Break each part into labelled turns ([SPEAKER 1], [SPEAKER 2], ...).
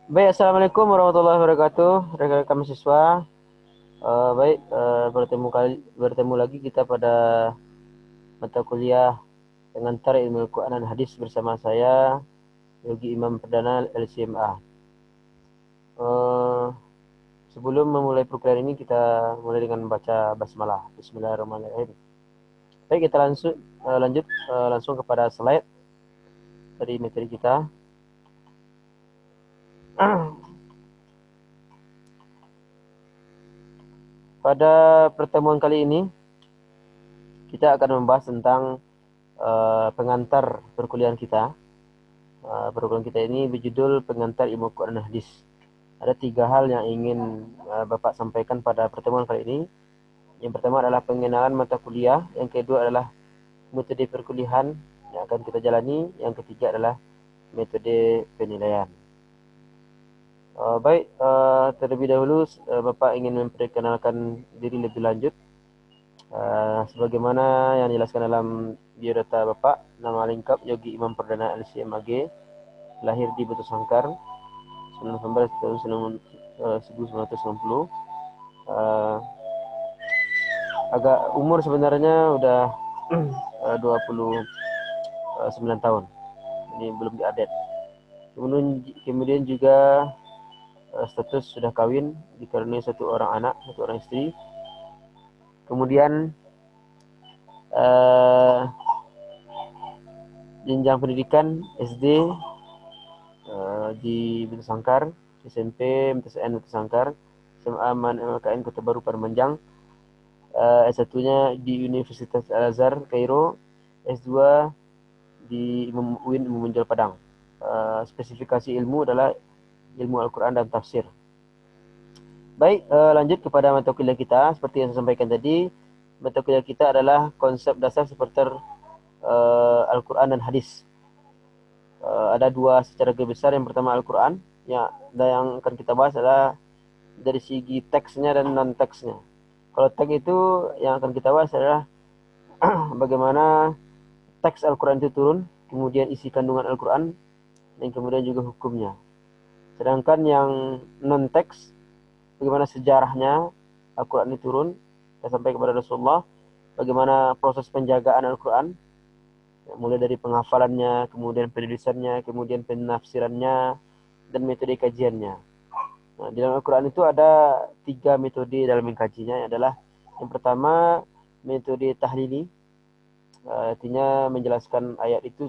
[SPEAKER 1] Baik, Assalamualaikum warahmatullahi wabarakatuh, rekan-rekan mahasiswa. Bertemu lagi kita pada mata kuliah pengantar ilmu Al-Quran dan Hadis bersama saya Yogi Imam Perdana LCMA. Eh, Sebelum memulai program ini kita mulai dengan membaca basmalah. Bismillahirrahmanirrahim. Baik, kita lanjut langsung kepada slide dari materi kita. Pada pertemuan kali ini kita akan membahas tentang pengantar perkuliahan kita. Program kita ini berjudul Pengantar Ilmu Quran dan Hadis. Ada 3 hal yang ingin Bapak sampaikan pada pertemuan kali ini. Yang pertama adalah pengenalan mata kuliah, yang kedua adalah metode perkuliahan yang akan kita jalani, yang ketiga adalah metode penilaian. Terlebih dahulu Bapak ingin memperkenalkan diri lebih lanjut. Sebagaimana yang dijelaskan dalam biodata Bapak, nama lengkap Yogi Imam Perdana LCMAG, lahir di Batu Sangkar, 9 November tahun 1960. Agak umur sebenarnya udah 29 tahun. Ini belum diupdate. Kemudian juga status sudah kawin, dikaruniai 1 orang anak, 1 orang istri. Kemudian jenjang pendidikan SD di Batu Sangkar, SMP MTSN Batu Sangkar, SMA MKN Kota Baru Parmanjang, S1-nya di Universitas Al-Azhar Kairo, S2 di UIN Imam Bonjol Padang. Spesifikasi ilmu adalah ilmu Al-Quran dan tafsir. Baik, lanjut kepada mata kuliah kita. Seperti yang saya sampaikan tadi, mata kuliah kita adalah konsep dasar seputar Al-Quran dan hadis. Ada 2 secara besar. Yang pertama Al-Quran, yang akan kita bahas adalah dari segi teksnya dan non-teksnya. Kalau teks itu yang akan kita bahas adalah bagaimana teks Al-Quran itu turun, kemudian isi kandungan Al-Quran, dan kemudian juga hukumnya. Sedangkan yang non-teks, bagaimana sejarahnya Al-Quran itu turun, kita sampai kepada Rasulullah, bagaimana proses penjagaan Al-Quran, mulai dari penghafalannya, kemudian penulisannya, kemudian penafsirannya, dan metode kajiannya. Nah, di dalam Al-Quran itu ada 3 metode dalam mengkajinya, adalah yang pertama metode tahlili, artinya menjelaskan ayat itu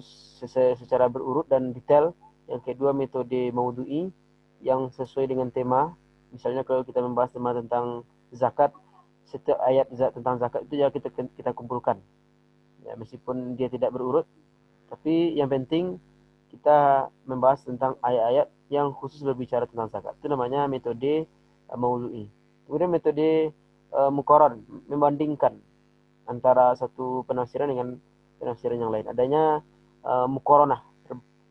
[SPEAKER 1] secara berurut dan detail. Yang kedua metode maudhu'i, yang sesuai dengan tema. Misalnya kalau kita membahas tema tentang zakat, setiap ayat tentang zakat itu ya kita kumpulkan. Ya, meskipun dia tidak berurut, tapi yang penting kita membahas tentang ayat-ayat yang khusus berbicara tentang zakat. Itu namanya metode maudhu'i. Kemudian metode muqaran, membandingkan antara satu penafsiran dengan penafsiran yang lain. Adanya muqaranah,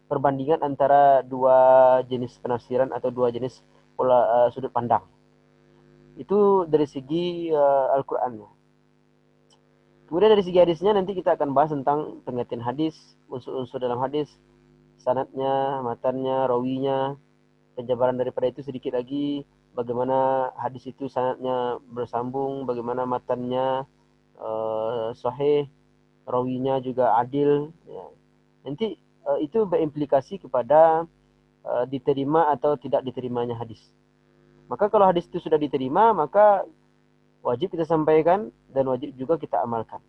[SPEAKER 1] perbandingan antara 2 jenis penafsiran atau 2 jenis pola sudut pandang. Itu dari segi Al-Qur'annya. Kemudian dari segi hadisnya nanti kita akan bahas tentang pengertian hadis, unsur-unsur dalam hadis, sanadnya, matannya, rawinya, penjabaran daripada itu sedikit lagi, bagaimana hadis itu sanadnya bersambung, bagaimana matannya sahih, rawinya juga adil. Ya. Nanti itu berimplikasi kepada diterima atau tidak diterimanya hadis. Maka kalau hadis itu sudah diterima, maka wajib kita sampaikan dan wajib juga kita amalkan.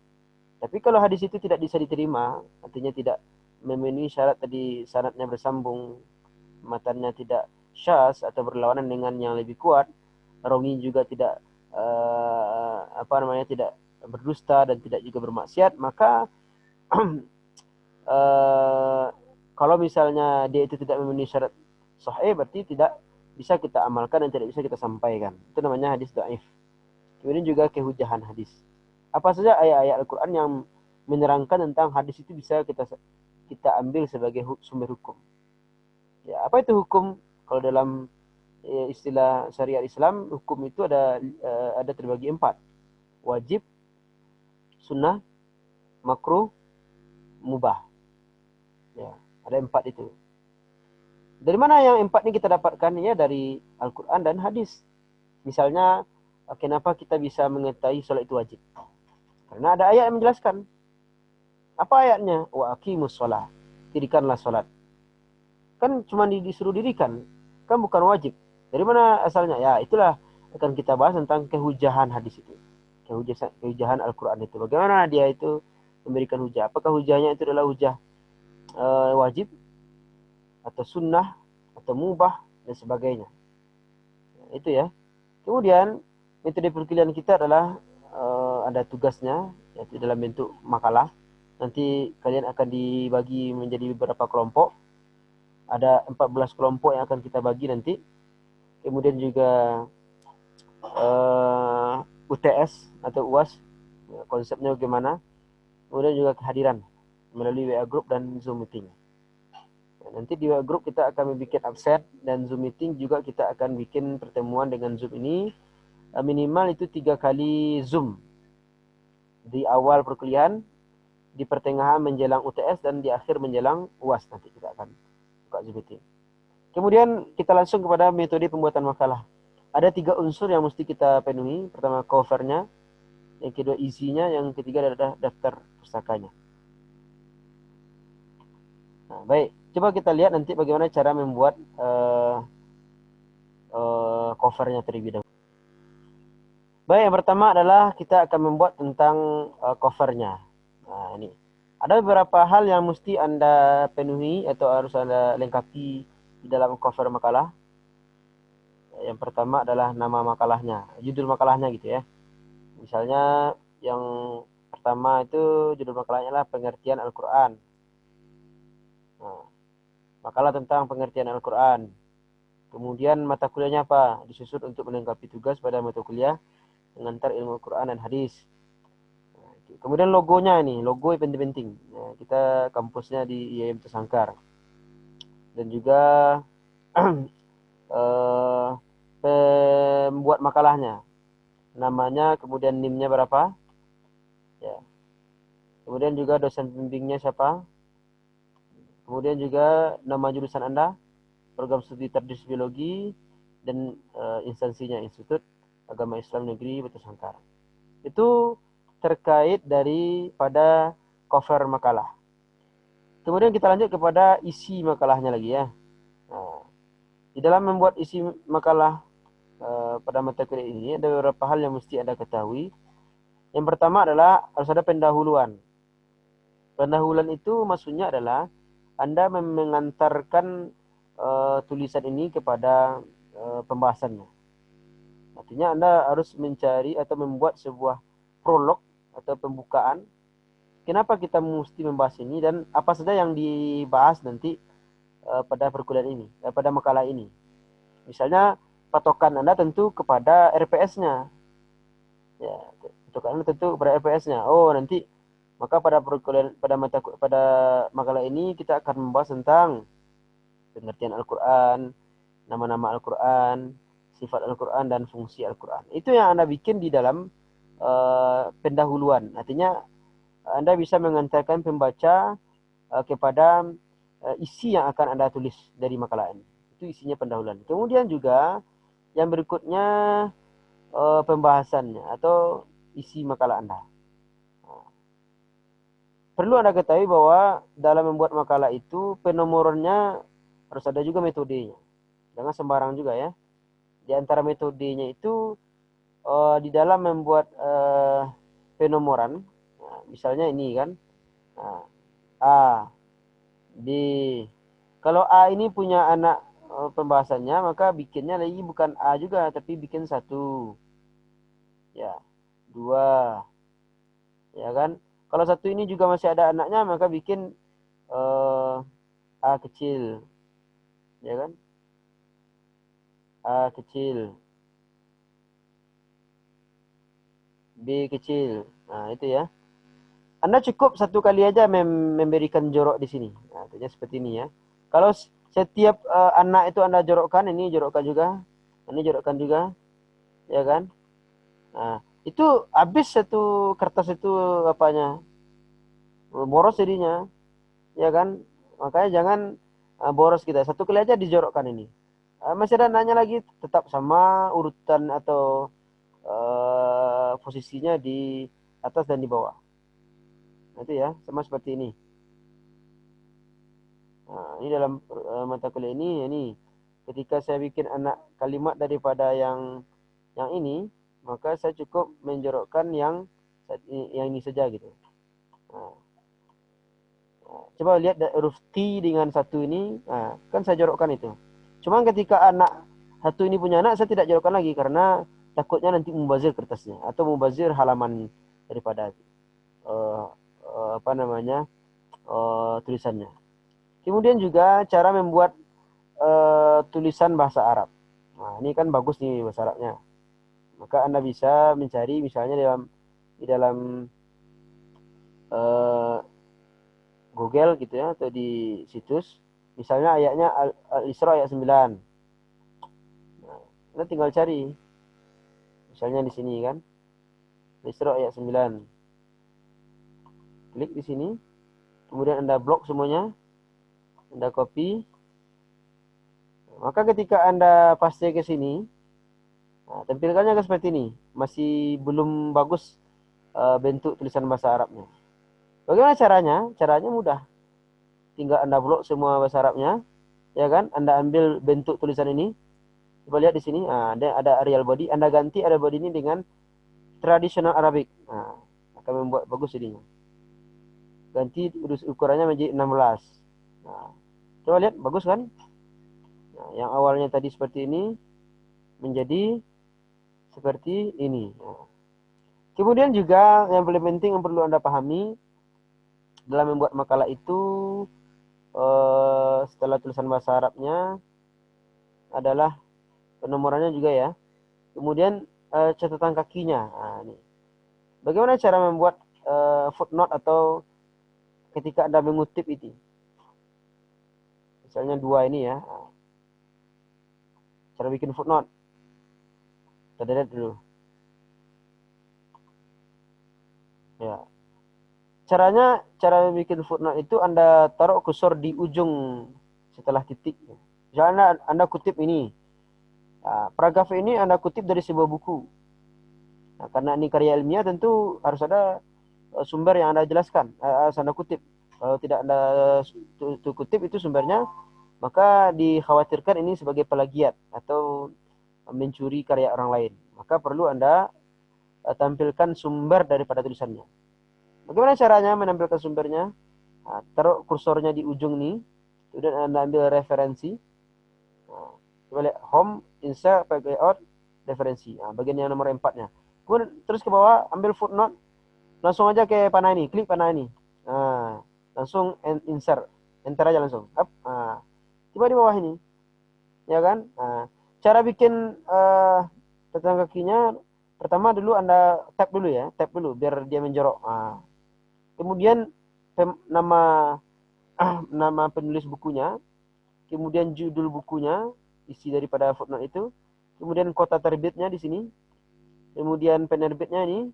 [SPEAKER 1] Tapi kalau hadis itu tidak bisa diterima, artinya tidak memenuhi syarat tadi, sanadnya bersambung, matannya tidak syaz atau berlawanan dengan yang lebih kuat, rawi juga tidak tidak berdusta dan tidak juga bermaksiat, maka kalau misalnya dia itu tidak memenuhi syarat sahih, berarti tidak bisa kita amalkan dan tidak bisa kita sampaikan. Itu namanya hadis dhaif. Kemudian juga kehujahan hadis. Apa saja ayat-ayat Al-Quran yang menerangkan tentang hadis itu bisa kita ambil sebagai sumber hukum. Ya, apa itu hukum? Kalau dalam istilah syariat Islam, hukum itu ada terbagi 4. Wajib, sunnah, makruh, mubah. Ya, ada 4 itu. Dari mana yang empat ini kita dapatkan? Ya dari Al-Quran dan hadis. Misalnya, kenapa kita bisa mengetahui sholat itu wajib? Karena ada ayat yang menjelaskan. Apa ayatnya? Wa aqimus sholat. Dirikanlah sholat. Kan cuma disuruh dirikan. Kan bukan wajib. Dari mana asalnya? Ya itulah akan kita bahas tentang kehujahan hadis itu. Kehujahan Al-Quran itu. Bagaimana dia itu memberikan hujah? Apakah hujahnya itu adalah hujah wajib atau sunnah atau mubah dan sebagainya. Itu ya. Kemudian metode perkuliahan kita adalah ada tugasnya yaitu dalam bentuk makalah. Nanti kalian akan dibagi menjadi beberapa kelompok. Ada 14 kelompok yang akan kita bagi nanti. Kemudian juga UTS atau UAS, konsepnya bagaimana. Kemudian juga kehadiran melalui WA Group dan Zoom Meeting. Nanti di WA Group kita akan membuat absen dan Zoom Meeting juga kita akan bikin pertemuan dengan Zoom ini minimal itu 3 kali Zoom. Di awal perkuliahan, di pertengahan menjelang UTS dan di akhir menjelang UAS nanti kita akan buka Zoom Meeting. Kemudian kita langsung kepada metode pembuatan makalah. Ada 3 unsur yang mesti kita penuhi. Pertama covernya, yang kedua isinya, yang ketiga adalah daftar pustakanya. Nah, baik, coba kita lihat nanti bagaimana cara membuat covernya terlebih dahulu. Baik, yang pertama adalah kita akan membuat tentang covernya. Nah, ini. Ada beberapa hal yang mesti Anda penuhi atau harus Anda lengkapi di dalam cover makalah. Yang pertama adalah nama makalahnya, judul makalahnya gitu ya. Misalnya yang pertama itu judul makalahnya adalah pengertian Al-Quran. Nah, makalah tentang pengertian Al-Quran. Kemudian mata kuliahnya apa? Disusun untuk melengkapi tugas pada mata kuliah mengantar ilmu Al-Quran dan hadis. Nah, kemudian logonya ini, logo yang penting-penting. Nah, kita kampusnya di IAIN Sangkar. Dan juga pembuat makalahnya, namanya, kemudian NIM-nya berapa, ya. Kemudian juga dosen pembimbingnya siapa. Kemudian juga nama jurusan Anda, program studi terdiri biologi, dan instansinya Institut Agama Islam Negeri Batu Sangkar. Itu terkait daripada cover makalah. Kemudian kita lanjut kepada isi makalahnya lagi ya. Nah, di dalam membuat isi makalah pada mata kuliah ini ada beberapa hal yang mesti Anda ketahui. Yang pertama adalah harus ada pendahuluan. Pendahuluan itu maksudnya adalah Anda mengantarkan tulisan ini kepada pembahasannya. Artinya Anda harus mencari atau membuat sebuah prolog atau pembukaan. Kenapa kita mesti membahas ini dan apa saja yang dibahas nanti pada perkuliahan ini, pada makalah ini. Misalnya patokan Anda tentu kepada RPS-nya. Ya, patokan Anda tentu kepada RPS-nya. Oh, nanti maka pada perkuliahan pada makalah ini kita akan membahas tentang pengertian Al-Quran, nama-nama Al-Quran, sifat Al-Quran dan fungsi Al-Quran. Itu yang Anda bikin di dalam pendahuluan. Artinya Anda bisa mengantarkan pembaca kepada isi yang akan Anda tulis dari makalah ini. Itu isinya pendahuluan. Kemudian juga yang berikutnya pembahasannya atau isi makalah Anda. Perlu Anda ketahui bahwa dalam membuat makalah itu penomorannya harus ada juga metodenya. Jangan sembarang juga ya. Di antara metodenya itu di dalam membuat penomoran, nah, misalnya ini kan, nah, A, B. Kalau A ini punya anak pembahasannya, maka bikinnya lagi bukan A juga, tapi bikin 1, ya, 2, ya kan. Kalau 1 ini juga masih ada anaknya, maka bikin A kecil, ya kan. A kecil, B kecil. Nah, itu ya. Anda cukup 1 kali aja memberikan jorok di sini. Nah, artinya seperti ini ya. Kalau setiap anak itu Anda jorokkan, ini jorokkan juga, ini jorokkan juga, ya kan. Nah, itu habis 1 kertas itu apanya, boros jadinya, ya kan. Makanya jangan boros kita. Satu kali aja dijorokkan ini. Masih ada nanya lagi, tetap sama urutan atau posisinya di atas dan di bawah. Nanti ya, sama seperti ini. Nah, ini dalam mata kuliah ini. Ketika saya bikin anak kalimat daripada yang ini, maka saya cukup menjorokkan yang ini saja gitu. Nah, coba lihat huruf T dengan satu ini, kan saya jorokkan itu. Cuma ketika anak satu ini punya anak, saya tidak jorokkan lagi karena takutnya nanti mubazir kertasnya atau mubazir halaman daripada apa namanya tulisannya. Kemudian juga cara membuat tulisan bahasa Arab. Nah, ini kan bagus nih bahasa Arabnya. Maka Anda bisa mencari misalnya di dalam Google gitu ya atau di situs. Misalnya ayatnya Al-Isra ayat 9. Nah, Anda tinggal cari. Misalnya di sini kan. Al-Isra ayat 9. Klik di sini. Kemudian Anda blok semuanya. Anda copy. Maka ketika Anda paste ke sini, tampilkannya seperti ini. Masih belum bagus bentuk tulisan bahasa Arabnya. Bagaimana caranya? Caranya mudah. Tinggal Anda blok semua bahasa Arabnya, ya kan? Anda ambil bentuk tulisan ini. Coba lihat di sini, ada Arial body. Anda ganti Arial body ini dengan tradisional Arabic. Akan membuat bagus jadinya. Ganti ukurannya menjadi 16. Coba lihat, bagus kan? Yang awalnya tadi seperti ini menjadi seperti ini. Kemudian juga yang paling penting yang perlu Anda pahami dalam membuat makalah itu setelah tulisan bahasa Arabnya adalah penomorannya juga ya. Kemudian catatan kakinya. Ini. Bagaimana cara membuat footnote atau ketika Anda mengutip itu? Misalnya 2 ini ya. Cara bikin footnote. Kita lihat dulu. Ya. Cara bikin footnote itu Anda taruh kursor di ujung setelah titik. Misalnya Anda kutip ini. Paragraf ini Anda kutip dari sebuah buku. Karena ini karya ilmiah tentu harus ada sumber yang Anda jelaskan, harus Anda kutip. Kalau tidak Anda kutip itu sumbernya, maka dikhawatirkan ini sebagai plagiat atau mencuri karya orang lain. Maka perlu Anda tampilkan sumber daripada tulisannya. Bagaimana caranya menampilkan sumbernya? Taruh kursornya di ujung nih, kemudian Anda ambil referensi. Coba lihat home, insert, layout, referensi. Bagian yang nomor 4-nya. Kemudian terus ke bawah, ambil footnote. Langsung aja ke panah ini, klik panah ini. Langsung insert. Enter aja langsung. Coba di bawah ini. Ya kan? Cara bikin catatan kakinya, pertama dulu Anda tap dulu ya. Tap dulu biar dia menjorok. Kemudian nama penulis bukunya. Kemudian judul bukunya, isi daripada footnote itu. Kemudian kota terbitnya di sini. Kemudian penerbitnya ini.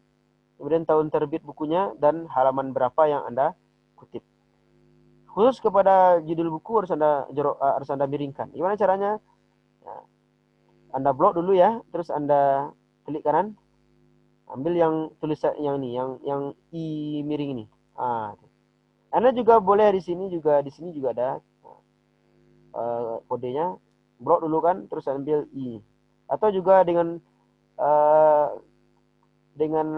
[SPEAKER 1] Kemudian tahun terbit bukunya dan halaman berapa yang Anda kutip. Khusus kepada judul buku harus Anda miringkan. Gimana caranya? Anda blok dulu ya, terus Anda klik kanan. Ambil yang tulisan yang ini, yang i miring ini. Anda juga boleh di sini juga ada kodenya. Blok dulu kan, terus ambil i. Atau juga dengan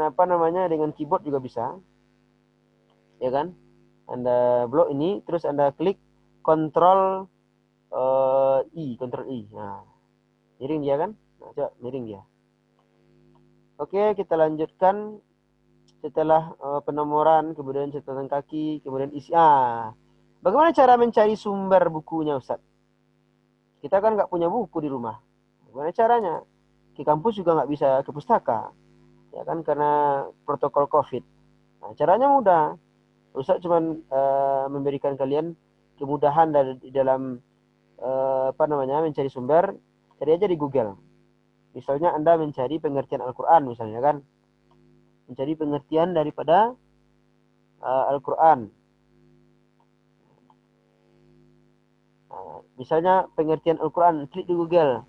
[SPEAKER 1] apa namanya, dengan keyboard juga bisa. Ya kan? Anda blok ini, terus Anda klik Ctrl I. Nah, miring dia kan? Nah, coba miring dia. Oke, kita lanjutkan setelah penomoran, kemudian catatan kaki, kemudian isi. Bagaimana cara mencari sumber bukunya, Ustaz? Kita kan nggak punya buku di rumah. Bagaimana caranya? Ke kampus juga nggak bisa ke pustaka. Ya kan, karena protokol COVID. Nah, caranya mudah. Ustaz cuma memberikan kalian kemudahan di dalam apa namanya, mencari sumber. Cari aja di Google. Misalnya Anda mencari pengertian Al-Quran misalnya kan. Mencari pengertian daripada Al-Quran. Misalnya pengertian Al-Quran, klik di Google.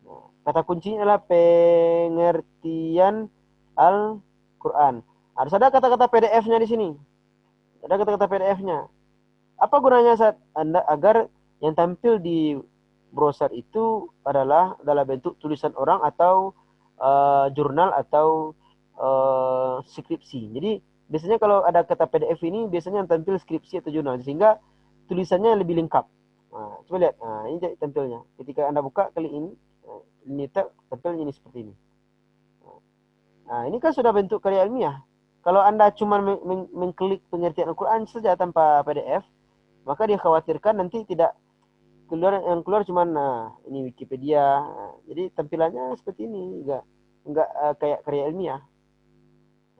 [SPEAKER 1] Nah, kata kuncinya adalah pengertian Al-Quran. Harus ada kata-kata PDF-nya di sini. Ada kata-kata PDF-nya. Apa gunanya saat Anda agar yang tampil di browser itu adalah dalam bentuk tulisan orang atau jurnal atau skripsi. Jadi biasanya kalau ada kata PDF ini biasanya yang tampil skripsi atau jurnal sehingga tulisannya lebih lengkap. Nah, coba lihat. Nah, ini tampilnya. Ketika Anda buka klik ini, ini tampilnya ini seperti ini. Nah, ini kan sudah bentuk karya ilmiah. Kalau Anda cuma mengklik pengertian Al-Quran saja tanpa PDF, maka dia khawatirkan nanti tidak keluar, yang keluar cuma nah ini Wikipedia. Nah, jadi tampilannya seperti ini, enggak kayak karya ilmiah.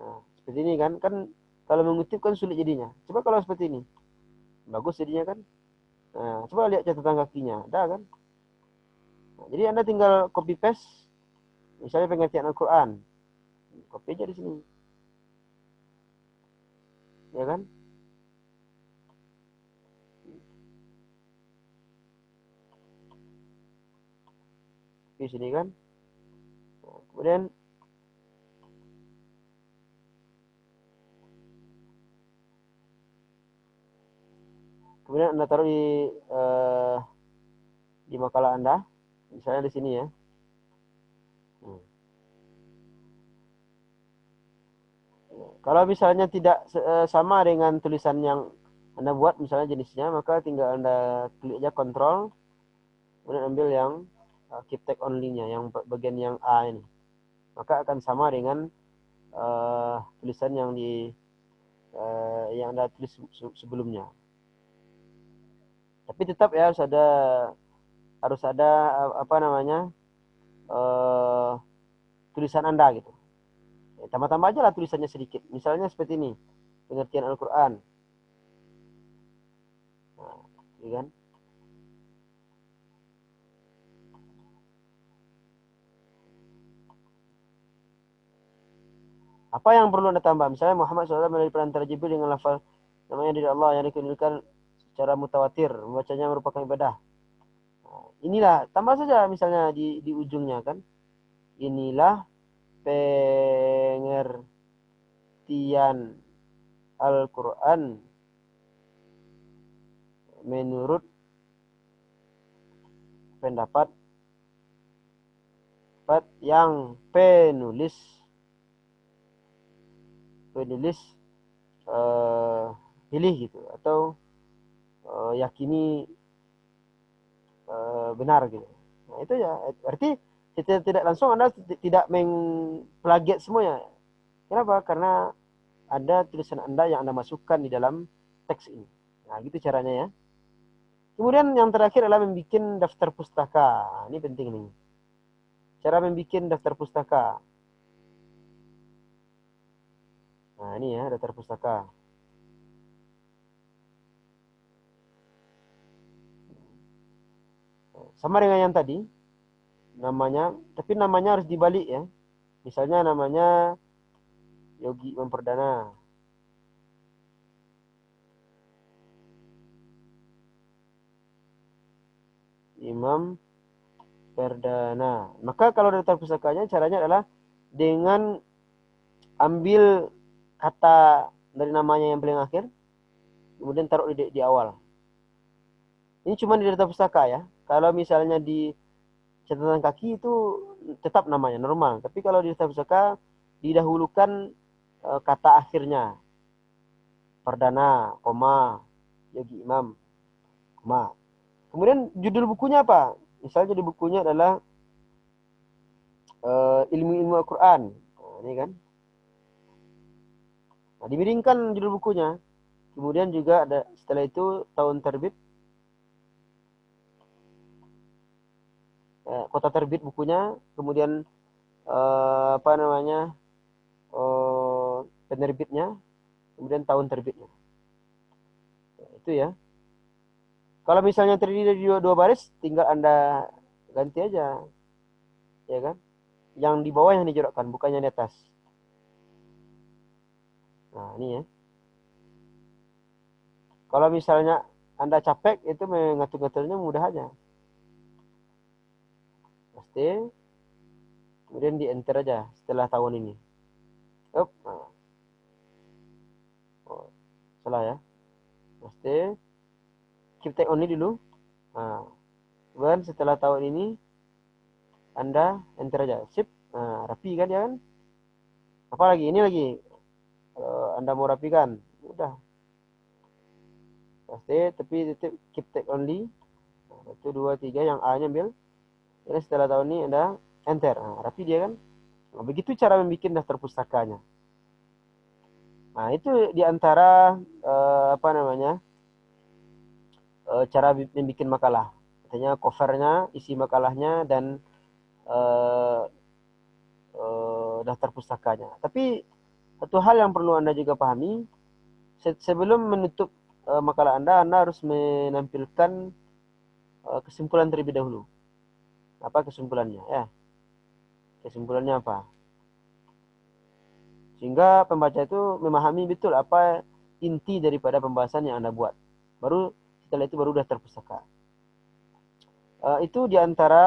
[SPEAKER 1] Nah, seperti ini kan kalau mengutip kan sulit jadinya. Coba kalau seperti ini, bagus jadinya kan. Nah, coba lihat catatan kakinya, ada kan. Nah, jadi Anda tinggal copy paste, misalnya pengertian Al-Quran, copy aja di sini, ya kan. Di sini kan. Nah, kemudian Anda taruh di makalah Anda, misalnya di sini ya. Kalau misalnya tidak sama dengan tulisan yang Anda buat, misalnya jenisnya, maka tinggal Anda klik aja kontrol, kemudian ambil yang keep text only-nya, yang bagian yang A ini. Maka akan sama dengan tulisan yang yang Anda tulis sebelumnya. Tapi tetap ya harus ada apa namanya tulisan Anda gitu. Tambah-tambah aja lah tulisannya sedikit. Misalnya seperti ini, pengertian Al-Quran. Nah, ya kan? Apa yang perlu Anda tambah? Misalnya Muhammad SAW dari perantara Jibril dengan lafal namanya dari Allah yang dikenalkan secara mutawatir, membacanya merupakan ibadah. Nah, inilah tambah saja misalnya di ujungnya kan. Inilah pengertian Al-Quran menurut pendapat yang penulis pilih gitu atau yakini benar gitu. Nah, itu ya berarti tidak langsung Anda tidak mengplagiat semuanya. Kenapa? Karena ada tulisan Anda yang Anda masukkan di dalam teks ini. Nah, gitu caranya ya. Kemudian yang terakhir adalah membuat daftar pustaka. Nah, ini penting nih. Cara membuat daftar pustaka. Nah, ini ya daftar pustaka. Sama dengan yang tadi, namanya, tapi namanya harus dibalik ya. Misalnya namanya Yogi Imam Perdana. Imam Perdana. Maka kalau daftar pustakanya caranya adalah dengan ambil kata dari namanya yang paling akhir, kemudian taruh di awal. Ini cuma di daftar pustaka ya. Kalau misalnya di catatan kaki itu tetap namanya normal. Tapi kalau di daftar pustaka didahulukan kata akhirnya. Perdana, koma, Yogi Imam, koma. Kemudian judul bukunya apa? Misalnya judul bukunya adalah ilmu-ilmu Al-Quran. Nah, ini kan. Nah, dimiringkan judul bukunya. Kemudian juga ada setelah itu tahun terbit, kota terbit bukunya, kemudian apa namanya penerbitnya, kemudian tahun terbitnya. Nah, itu ya. Kalau misalnya terdiri dari dua baris, tinggal Anda ganti aja, ya kan? Yang di bawah yang dicoretkan, bukannya di atas. Nah, ini ya. Kalau misalnya Anda capek, itu mengatur-ngaturnya mudah aja. Paste, kemudian di enter aja setelah tahun ini. Up, nah. Oh, salah ya. Paste, keep take only dulu. Nah, kemudian setelah tahun ini Anda enter aja. Sip. Nah, rapi kan ya kan? Apa lagi? Ini lagi. Kalau Anda mau rapikan, udah. Paste, tapi tetap keep take only. Nah, 1, 2, 3, yang A-nya ambil. Jadi setelah tahun ini Anda enter. Nah, rapi dia kan? Nah, begitu cara membuat daftar pustakanya. Nah, itu diantara apa namanya, cara membuat makalah. Artinya covernya, isi makalahnya, dan uh, daftar pustakanya. Tapi satu hal yang perlu Anda juga pahami, sebelum menutup makalah Anda harus menampilkan kesimpulan terlebih dahulu. Apa kesimpulannya? Ya, kesimpulannya apa? Sehingga pembaca itu memahami betul apa inti daripada pembahasan yang Anda buat. Baru setelah itu baru daftar pustaka. Itu diantara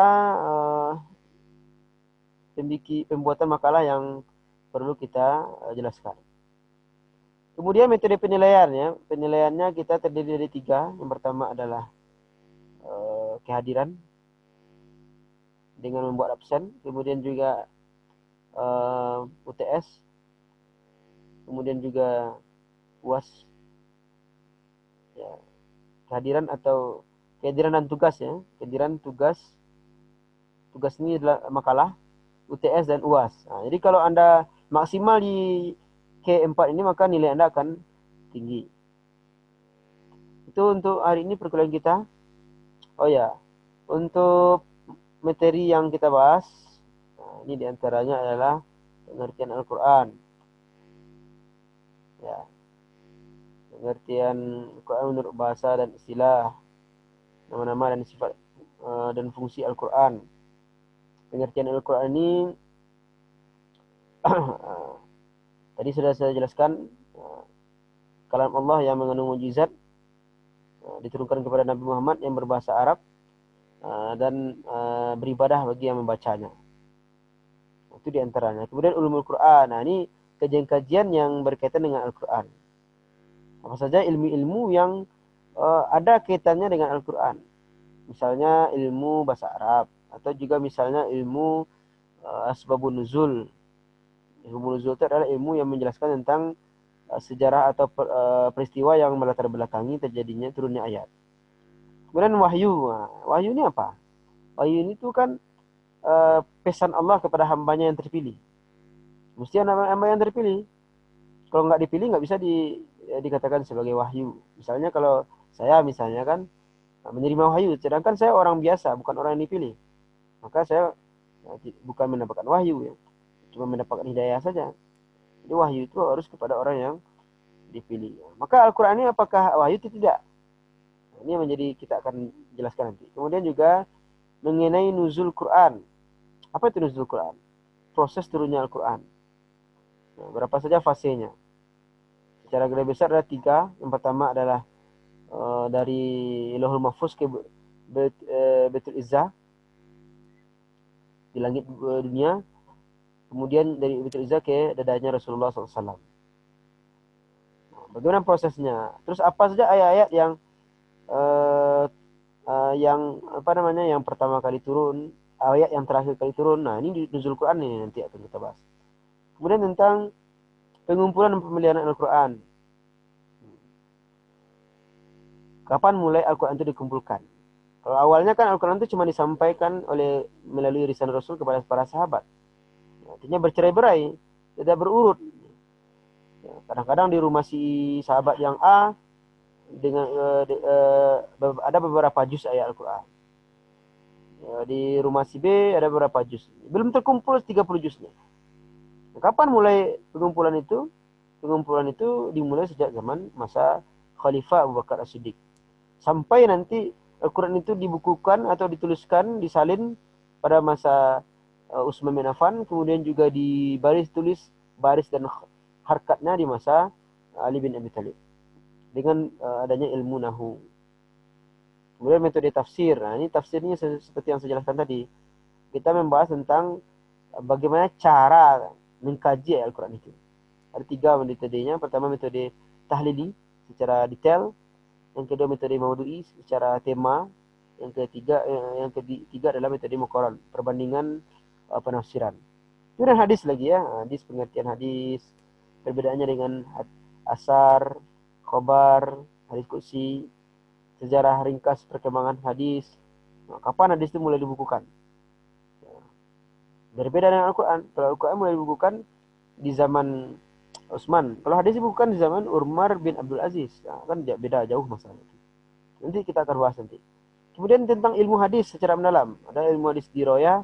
[SPEAKER 1] pembuatan makalah yang perlu kita jelaskan. Kemudian metode penilaiannya, penilaiannya kita terdiri dari 3. Yang pertama adalah kehadiran dengan membuat absen, kemudian juga UTS, kemudian juga UAS, ya, kehadiran atau kehadiran dan tugas ya, kehadiran tugas ini adalah makalah, UTS dan UAS. Nah, jadi kalau Anda maksimal di K4 ini maka nilai Anda akan tinggi. Itu untuk hari ini perkuliahan kita. Oh ya, untuk materi yang kita bahas, nah, ini diantaranya adalah pengertian Al-Quran. Ya, pengertian Al-Quran menurut bahasa dan istilah, nama-nama dan sifat dan fungsi Al-Quran. Pengertian Al-Quran ini tadi sudah saya jelaskan, kalam Allah yang mengandung mujizat, diturunkan kepada Nabi Muhammad yang berbahasa Arab, dan beribadah bagi yang membacanya. Itu diantaranya. Kemudian ulumul Quran. Nah, ini kajian-kajian yang berkaitan dengan Al-Quran. Apa saja ilmu-ilmu yang ada kaitannya dengan Al-Quran. Misalnya ilmu bahasa Arab, atau juga misalnya ilmu asbabun nuzul. Ilmu nuzul itu adalah ilmu yang menjelaskan tentang sejarah atau peristiwa yang melatar belakangi terjadinya turunnya ayat. Kemudian wahyu. Nah, wahyu ini apa? Wahyu ini tuh kan pesan Allah kepada hambanya yang terpilih. Mesti hamba yang terpilih. Kalau nggak dipilih nggak bisa dikatakan sebagai wahyu. Misalnya kalau saya misalnya kan menerima wahyu, sedangkan saya orang biasa, bukan orang yang dipilih. Maka saya bukan mendapatkan wahyu ya. Cuma mendapatkan hidayah saja. Jadi wahyu itu harus kepada orang yang dipilih. Maka Al-Quran ini apakah wahyu atau tidak? Ini yang menjadi kita akan jelaskan nanti. Kemudian juga mengenai nuzul Quran. Apa itu nuzul Quran? Proses turunnya Al-Quran. Nah, berapa saja fasenya? Secara garis besar ada 3. Yang pertama adalah dari Lauhul Mahfuz ke Baitul Izzah di langit dunia. Kemudian dari Baitul Izzah ke dadanya Rasulullah SAW. Nah, bagaimana prosesnya? Terus apa saja ayat-ayat yang apa namanya, yang pertama kali turun, ayat yang terakhir kali turun. Nah, ini di nuzul Quran nih nanti akan kita bahas. Kemudian tentang pengumpulan dan pemeliharaan Al-Quran. Kapan mulai Al-Quran itu dikumpulkan? Kalau awalnya kan Al-Quran itu cuma disampaikan melalui risalah Rasul kepada para sahabat. Artinya bercerai-berai, tidak berurut. Kadang-kadang di rumah si sahabat yang A dengan ada beberapa juz ayat Al-Quran. Di rumah si B ada beberapa juz. Belum terkumpul 30 juznya. Kapan mulai pengumpulan itu? Pengumpulan itu dimulai sejak zaman masa Khalifah Abu Bakar As-Siddiq. Sampai nanti Al-Quran itu dibukukan atau dituliskan, disalin pada masa Utsman bin Affan, kemudian juga dibaris tulis baris dan harkatnya di masa Ali bin Abi Thalib. Dengan adanya ilmu nahu. Kemudian metode tafsir. Nah, ini tafsirnya seperti yang saya jelaskan tadi. Kita membahas tentang bagaimana cara mengkaji Al-Quran itu. Ada 3 metodenya. Pertama metode tahlili secara detail. Yang kedua metode maudu'i secara tema. Yang ketiga adalah metode muqaran, perbandingan penafsiran. Kemudian hadis lagi ya, hadis, pengertian hadis, perbedaannya dengan asar, khobar, hadis qudsi, sejarah ringkas perkembangan hadis. Nah, kapan hadis itu mulai dibukukan? Berbeda dengan Al-Quran. Kalau Al-Quran mulai dibukukan di zaman Utsman. Kalau hadis dibukukan di zaman Umar bin Abdul Aziz. Nah, kan beda jauh masalahnya. Nanti kita akan bahas nanti. Kemudian tentang ilmu hadis secara mendalam. Ada ilmu hadis dirayah,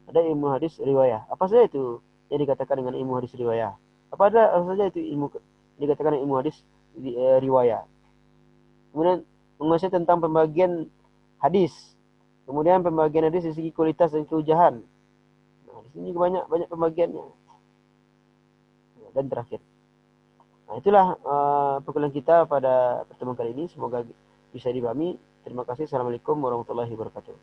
[SPEAKER 1] ada ilmu hadis riwayah. Apa saja itu yang dikatakan dengan ilmu hadis riwayah? Apa saja itu ilmu dikatakan ilmu hadis riwayah? Kemudian menguasai tentang pembagian hadis. Kemudian pembagian hadis dari segi kualitas dan keujahan. Nah, di sini banyak pembagiannya. Dan terakhir. Nah, itulah perkuliahan kita pada pertemuan kali ini. Semoga bisa dipahami. Terima kasih. Assalamualaikum warahmatullahi wabarakatuh.